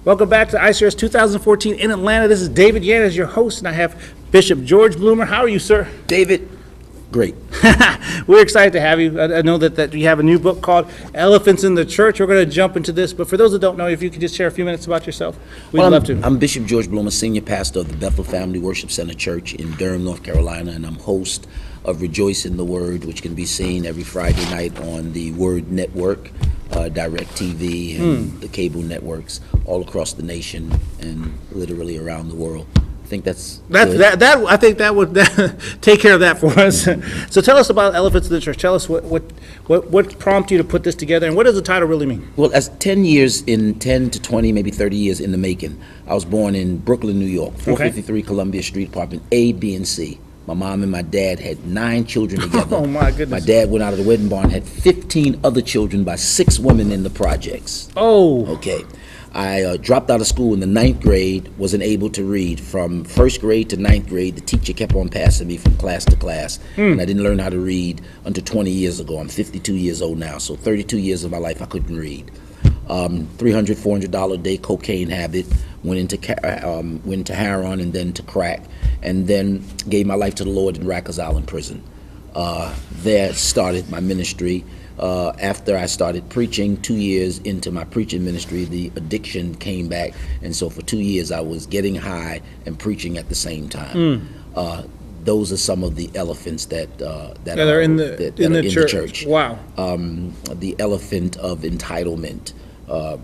Welcome back to ICRS 2014 in Atlanta. This is David Yanez, your host, and I have Bishop George Bloomer. How are you, sir? David, great. We're excited to have you. I know that you have a new book called Elephants in the Church. We're going to jump into this, but for those that don't know, if you could just share a few minutes about yourself, we'd love to. I'm Bishop George Bloomer, Senior Pastor of the Bethel Family Worship Center Church in Durham, North Carolina, and I'm host of Rejoice in the Word, which can be seen every Friday night on the Word Network, Direct TV, and the cable networks all across the nation and literally around the world. I think I think that would take care of that for us. So tell us about Elephants in the Church. Tell us what prompted you to put this together, and what does the title really mean? Well, as 10 to 20, maybe 30 years in the making, I was born in Brooklyn, New York, 453 Columbia Street, apartment A, B, and C. My mom and my dad had 9 children together. Oh, my goodness. My dad went out of the wedding barn, had 15 other children by 6 women in the projects. Oh. Okay. I dropped out of school in the 9th grade, wasn't able to read. From 1st grade to 9th grade, the teacher kept on passing me from class to class, and I didn't learn how to read until 20 years ago. I'm 52 years old now, so 32 years of my life I couldn't read. $300, $400 a day cocaine habit, went into heroin and then to crack, and then gave my life to the Lord in Rikers Island prison. There started my ministry. After I started preaching, 2 years into my preaching ministry, the addiction came back, and so for 2 years I was getting high and preaching at the same time. Those are some of the elephants that are in the church. Wow. The elephant of entitlement,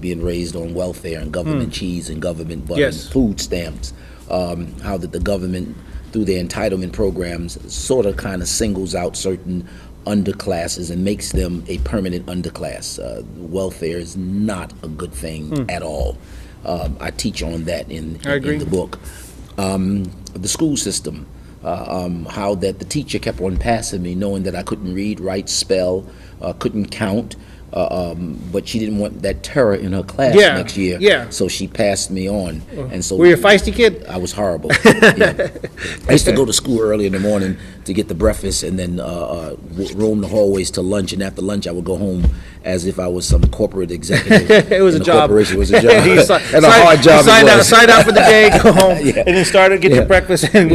being raised on welfare and government cheese and government butter, and food stamps. How that the government, through their entitlement programs, sort of kind of singles out certain underclasses and makes them a permanent underclass. Welfare is not a good thing at all. I teach on that in the book. The school system, how that the teacher kept on passing me, knowing that I couldn't read, write, spell, couldn't count, but she didn't want that terror in her class next year. Yeah. So she passed me on. And so were you a feisty kid? I was horrible. I used to go to school early in the morning to get the breakfast, and then roam the hallways to lunch. And after lunch, I would go home as if I was some corporate executive. It was a job. It was a job. And a hard job. Signed out for the day, go home, and then started getting your breakfast. And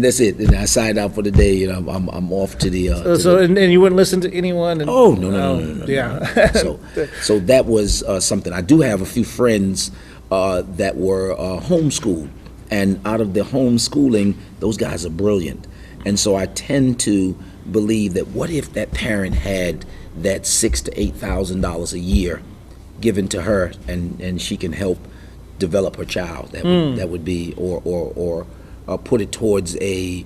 that's it. And I signed out for the day. And I'm off to the. And you wouldn't listen to anyone. And, no. Yeah. So that was something. I do have a few friends that were homeschooled, and out of their homeschooling, those guys are brilliant. And so I tend to believe that what if that parent had that $6,000 to $8,000 a year given to her, and she can help develop her child. That would be, or put it towards a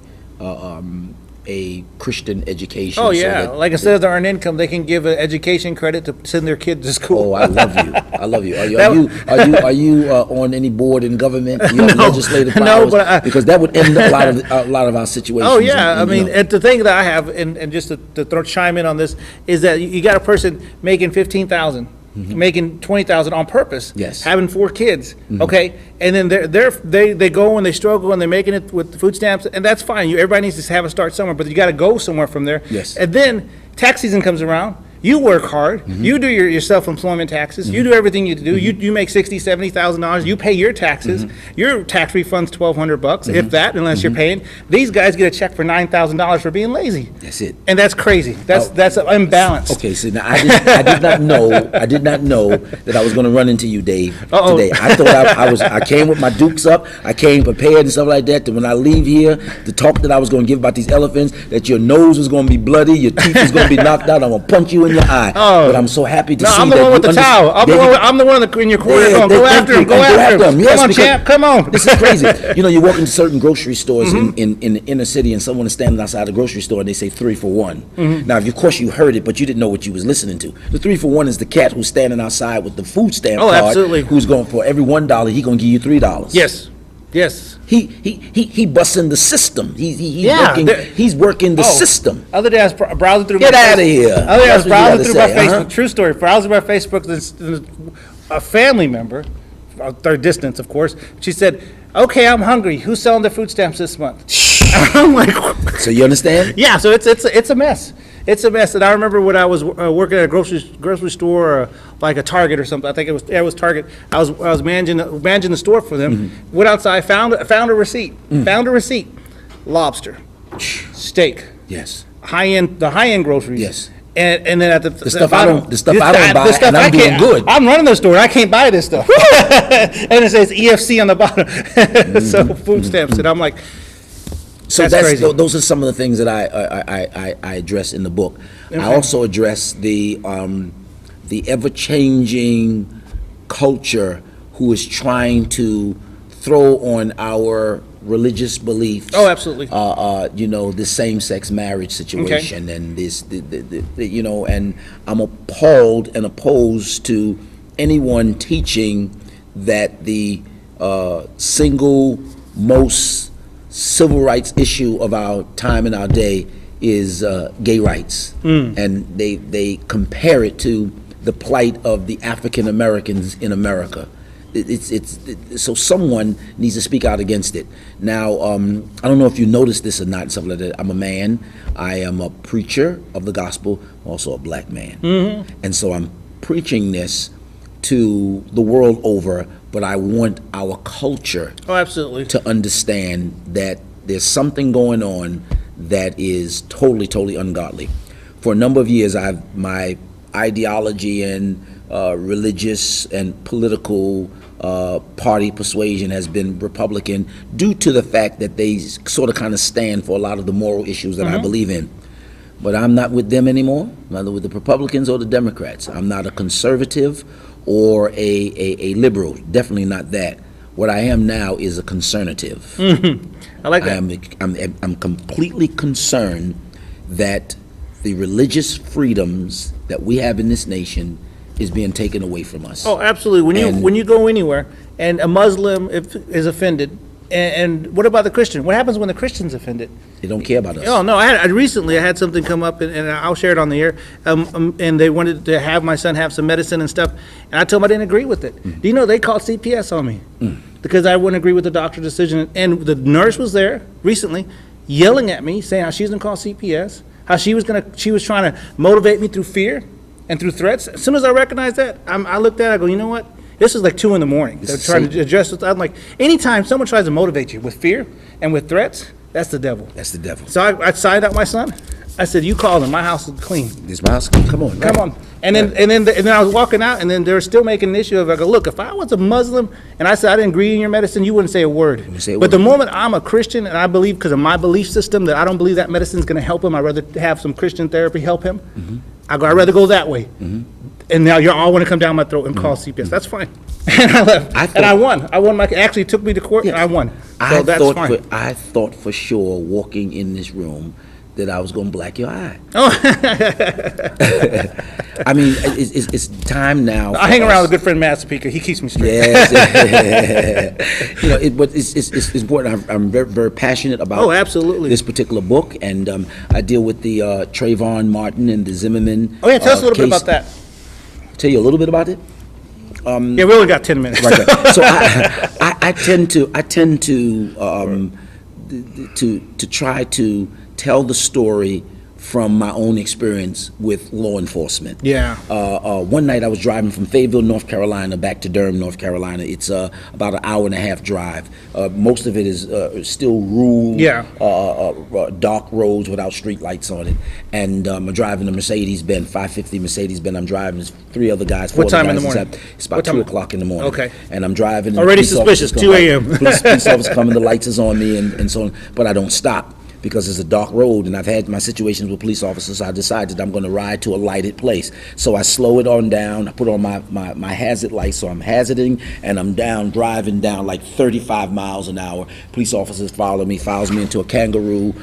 Christian education. Oh yeah, so like instead of their earned income, they can give an education credit to send their kids to school. Oh, I love you. I love you. Are you on any board in government? You have legislative powers? No, but because that would end a lot of our situations. Oh yeah, and the thing that I have, and just to chime in on this, is that you got a person making $15,000. Making $20,000 on purpose, having 4 kids, okay, and then they go and they struggle and they're making it with the food stamps, and that's fine. Everybody needs to have a start somewhere, but you got to go somewhere from there. Yes. And then tax season comes around. You work hard. You do your self-employment taxes. You do everything you do. You make $60,000, $70,000. You pay your taxes. Your tax refund's $1,200, if that, unless you're paying. These guys get a check for $9,000 for being lazy. That's it. And that's crazy. That's unbalanced. Okay, so now I did not know that I was going to run into you, Dave, today. I thought I came with my dukes up. I came prepared and stuff like that. That when I leave here, the talk that I was going to give about these elephants, that your nose was going to be bloody, your teeth was going to be knocked out. I'm going to punch you in your eye. But I'm so happy to see that. I'm the one with the towel. I'm the one in your corner. Go after him. Go after him. Come on, champ. Come on. This is crazy. You walk into certain grocery stores in the inner city, and someone is standing outside the grocery store, and they say 3 for $1. Now, of course, you heard it, but you didn't know what you was listening to. The 3 for $1 is the cat who's standing outside with the food stamp card. Absolutely. Who's going for every $1, he going to give you $3. Yes. He busting the system. He's working the system. Other day I was browsing through. Get out of here. Other day I was browsing through my Facebook. True story. Browsing my Facebook. A family member, third distance, of course. She said, "Okay, I'm hungry. Who's selling their food stamps this month?" I'm like, so you understand? Yeah. So it's a mess. It's a mess. And I remember when I was working at a grocery store, or like a Target or something. I think it was Target. I was managing the store for them. Went outside, found a receipt. Found a receipt. Lobster, steak. Yes. The high end groceries. Yes. And then at the stuff I don't buy, and I'm doing good. I'm running the store. I can't buy this stuff. And it says EFC on the bottom. So food stamps, and I'm like, so that's crazy. Those are some of the things that I address in the book. Okay. I also address the ever-changing culture who is trying to throw on our religious beliefs. Oh, absolutely. The same-sex marriage situation, and this, and I'm appalled and opposed to anyone teaching that the single most civil rights issue of our time and our day is gay rights, and they compare it to the plight of the African Americans in America. So someone needs to speak out against it. Now, I don't know if you noticed this or not, and stuff like that. I'm a man. I am a preacher of the gospel, also a black man. And so I'm preaching this to the world over, but I want our culture to understand that there's something going on that is totally ungodly. For a number of years, my ideology and religious and political party persuasion has been Republican, due to the fact that they sort of kind of stand for a lot of the moral issues that I believe in. But I'm not with them anymore, neither with the Republicans or the Democrats. I'm not a conservative or a liberal, definitely not that. What I am now is a concernative. I like that. I'm completely concerned that the religious freedoms that we have in this nation is being taken away from us. Oh, absolutely. When you go anywhere and a Muslim is offended, and what about the Christian? What happens when the Christian's offended? They don't care about us. Oh, no. I recently had something come up, and I'll share it on the air, and they wanted to have my son have some medicine and stuff, and I told them I didn't agree with it. Do you know they called CPS on me? Because I wouldn't agree with the doctor's decision, and the nurse was there recently yelling at me, saying how she was going to call CPS, how she was trying to motivate me through fear and through threats. As soon as I recognized that, I looked at it, I go, you know what? This is like 2 in the morning. They're trying to address it. I'm like, anytime someone tries to motivate you with fear and with threats, that's the devil. That's the devil. So I signed out my son. I said, you call him. My house is clean. This my house? Come on. Come on. And then I was walking out, and then they're still making an issue of, I go, look, if I was a Muslim and I said I didn't agree in your medicine, you wouldn't say a word. But the moment I'm a Christian and I believe, because of my belief system, that I don't believe that medicine's going to help him, I'd rather have some Christian therapy help him. I go, I'd rather go that way. And now you all want to come down my throat and call CPS. That's fine. And I left. And I won. Actually took me to court, and I won. So that's fine. I thought for sure, walking in this room, that I was going to black your eye. Oh. I mean, it's time now. I hang around with a good friend, Matt Topeka. He keeps me straight. Yes. But it's important. I'm very, very passionate about this particular book, and I deal with the Trayvon Martin and the Zimmerman. Oh yeah, tell us a little bit about that. Tell you a little bit about it. Yeah, we only got 10 minutes. Right. So I tend to try to tell the story from my own experience with law enforcement. Yeah. One night I was driving from Fayetteville, North Carolina, back to Durham, North Carolina. It's about an hour-and-a-half drive. Most of it is still rural, dark roads without street lights on it. And I'm driving a Mercedes-Benz, 550 Mercedes-Benz. I'm driving. There's 3 other guys. What time in the morning? It's about 2 o'clock in the morning. Okay. And I'm driving. Already suspicious, 2 a.m. Police officer coming, the lights is on me, and so on. But I don't stop, because it's a dark road, and I've had my situations with police officers. I decided I'm going to ride to a lighted place. So I slow it on down. I put on my hazard light, so I'm hazarding, and I'm driving down like 35 miles an hour. Police officers follows me into a kangaroo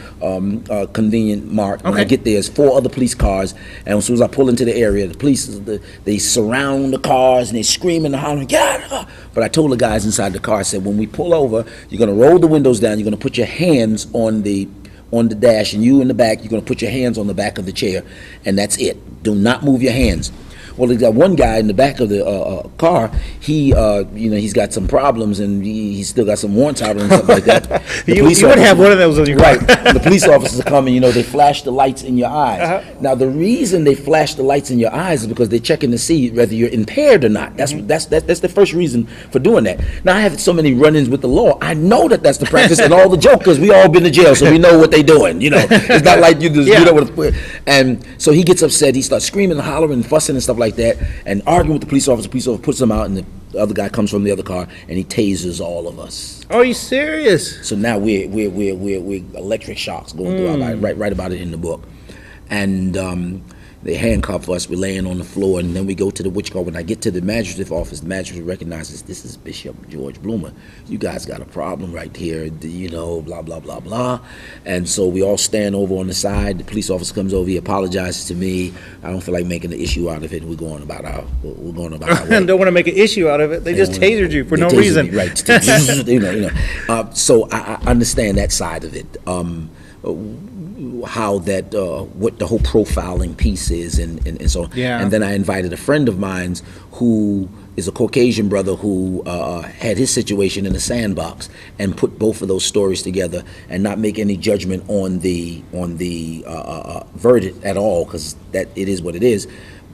convenient mart. When I get there, there's 4 other police cars, and as soon as I pull into the area, the police, they surround the cars, and they scream and hollering, get out! But I told the guys inside the car, I said, when we pull over, you're going to roll the windows down, you're going to put your hands on the dash, and you in the back, you're going to put your hands on the back of the chair, and that's it. Do not move your hands. Well, there's got one guy in the back of the car. He, he's got some problems, and he's still got some warrants out and stuff like that. You would have one of those on your car. Right. The police officers are coming. They flash the lights in your eyes. Now, the reason they flash the lights in your eyes is because they're checking to see whether you're impaired or not. That's the first reason for doing that. Now, I have so many run-ins with the law. I know that's the practice and all the joke, because we all been to jail, so we know what they're doing. It's not like you just and so he gets upset. He starts screaming and hollering and fussing and stuff like that, and arguing with the police officer. The police officer puts him out, and the other guy comes from the other car, and he tasers all of us. Are you serious? So now we're electric shocks going through our life. Write about it in the book, and they handcuff us. We're laying on the floor, and then we go to the when I get to the magistrate's office, the magistrate recognizes this is Bishop George Bloomer. You guys got a problem right here, blah, blah, blah, blah. And so we all stand over on the side. The police officer comes over, he apologizes to me. I don't feel like making an issue out of it. We're going about our way. Don't want to make an issue out of it. They just tasered you for no reason. Me, right. So I understand that side of it. How that what the whole profiling piece is and so on. Yeah. And then I invited a friend of mine who is a Caucasian brother who had his situation in a sandbox, and put both of those stories together and not make any judgment on the verdict at all, because that it is what it is,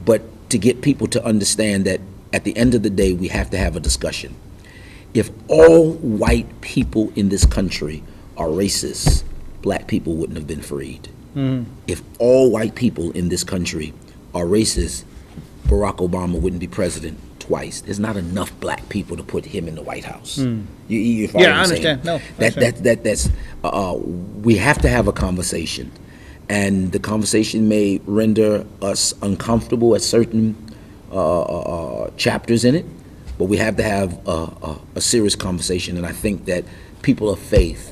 but to get people to understand that at the end of the day we have to have a discussion. If all white people in this country are racist, black people wouldn't have been freed. If all white people in this country are racist, Barack Obama wouldn't be president twice. There's not enough black people to put him in the White House. You follow what I'm saying? I understand. No, that's we have to have a conversation, and the conversation may render us uncomfortable at certain chapters in it, but we have to have a serious conversation, and I think that people of faith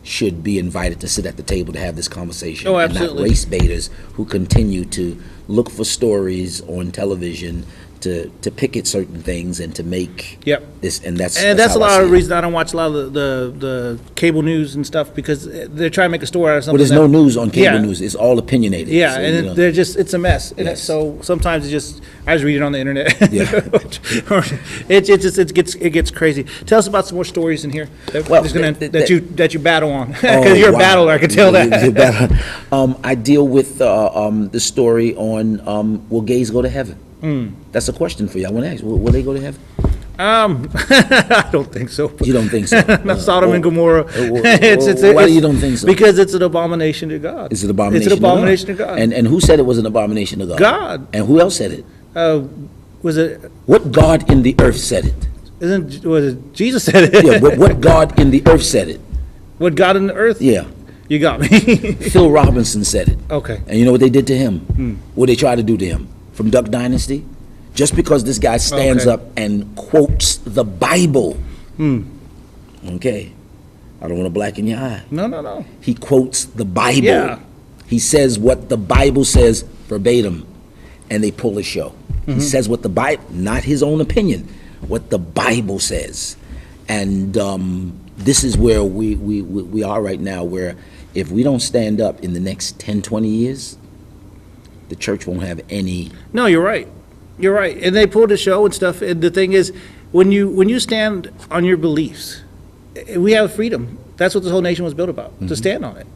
should be invited to sit at the table to have this conversation. Oh, and absolutely. not race baiters who continue to look for stories on television to pick at certain things and to make this, and that's a lot of the reason I don't watch a lot of the cable news and stuff, because they're trying to make a story out of something. Well, there's no news on cable news. It's all opinionated. Yeah, so, and they're just, it's a mess. And Yes. so sometimes I just read it on the internet. Yeah. it gets crazy. Tell us about some more stories in here that you battle on, because Oh, you're wow. a battler. I can tell that. I deal with the story on will gays go to heaven? That's a question for you. I want to ask, will they go to heaven? I don't think so. You don't think so? Not Sodom and Gomorrah. Why you don't think so? Because it's an abomination to God. It's an abomination. It's an abomination to God. And who said it was an abomination to God? God. And who else said it? Was it? What God in the earth said it? Was it Jesus said it? Yeah. What God in the earth said it? What God in the earth? Yeah. You got me. Phil Robinson said it. Okay. And you know what they did to him? What they tried to do to him? From Duck Dynasty? Just because this guy stands up and quotes the Bible. Okay. I don't want to blacken your eye. No. He quotes the Bible. Yeah. He says what the Bible says verbatim, and they pull his show. He says what the Bible, not his own opinion, what the Bible says. And this is where we are right now, where if we don't stand up in the next 10, 20 years, the church won't have any. No, you're right. You're right. And they pulled the show and stuff. And the thing is, when you stand on your beliefs, we have freedom. That's what this whole nation was built about, to stand on it.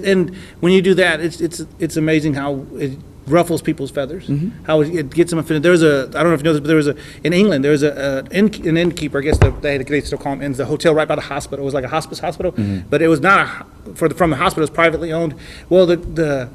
And when you do that, it's amazing how it ruffles people's feathers, how it gets them offended. I don't know if you know this, but in England, there was an innkeeper, I guess they still call him, in the hotel right by the hospital. It was like a hospice hospital, but it was not from the hospital. It was privately owned. Well, the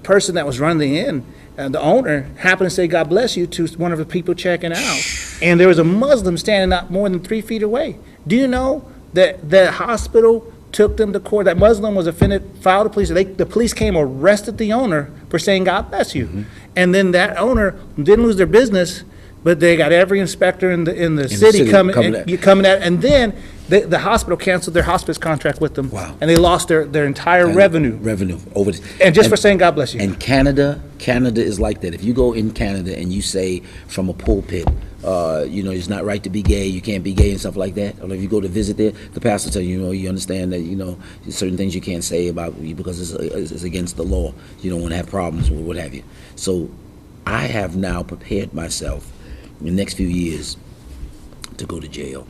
person that was running the inn, the owner, happened to say, "God bless you," to one of the people checking out. And there was a Muslim standing not more than 3 feet away. Do you know that the hospital took them to court? That Muslim was offended, filed the police. The police came, arrested the owner for saying, "God bless you." And then that owner didn't lose their business, but they got every inspector in the city coming at, and then the hospital canceled their hospice contract with them. Wow. And they lost their entire revenue over this. And just for saying God bless you. And Canada is like that. If you go in Canada and you say from a pulpit, it's not right to be gay, you can't be gay and stuff like that. Or if you go to visit there, the pastor tell you, you understand that, there's certain things you can't say about you because it's against the law. You don't want to have problems with what have you. So I have now prepared myself in the next few years to go to jail.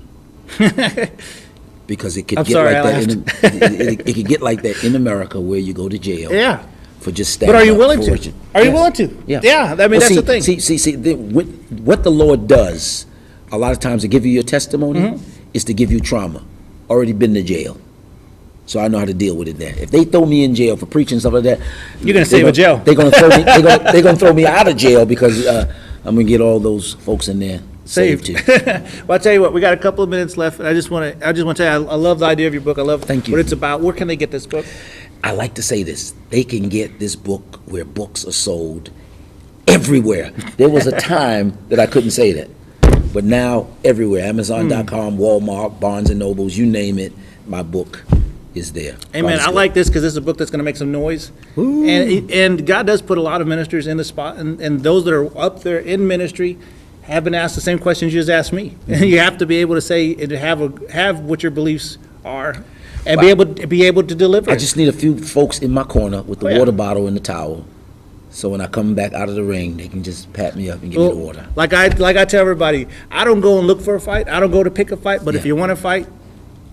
Because it could I'm get sorry, like I that. It could get like that in America, where you go to jail. Yeah. For just standing But are you up willing for to? it. Are you Yes. willing to? Yeah. Yeah, I mean, Well, that's the thing. What the Lord does, a lot of times to give you your testimony, is to give you trauma. Already been to jail. So I know how to deal with it there. If they throw me in jail for preaching stuff like that, You're gonna save a jail. They're gonna throw me. They're gonna throw me out of jail, because I'm gonna get all those folks in there saved too. Well, I'll tell you what, we got a couple of minutes left, and I just want to tell you, I love the idea of your book. I love Thank you. what it's about. Where can they get this book? I like to say this: they can get this book where books are sold everywhere. There was a time that I couldn't say that, but now everywhere. Amazon.com, Walmart, Barnes and Nobles, you name it, my book is there. Hey, man, I like this because this is a book that's going to make some noise. And God does put a lot of ministers in the spot, and those that are up there in ministry have been asked the same questions you just asked me. You have to be able to say and have what your beliefs are, and be able to deliver. I just need a few folks in my corner with the water bottle and the towel, so when I come back out of the ring, they can just pat me up and give me the water. Like I tell everybody, I don't go and look for a fight. I don't go to pick a fight. But if you want to fight,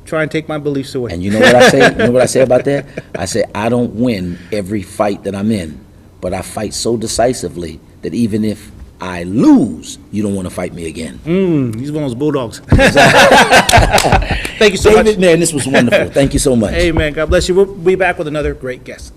try and take my beliefs away. And you know what I say? You know what I say about that? I say, I don't win every fight that I'm in, but I fight so decisively that even if I lose, you don't want to fight me again. He's one of those bulldogs. Thank you so much. David, man, this was wonderful. Thank you so much. Hey, man, God bless you. We'll be back with another great guest.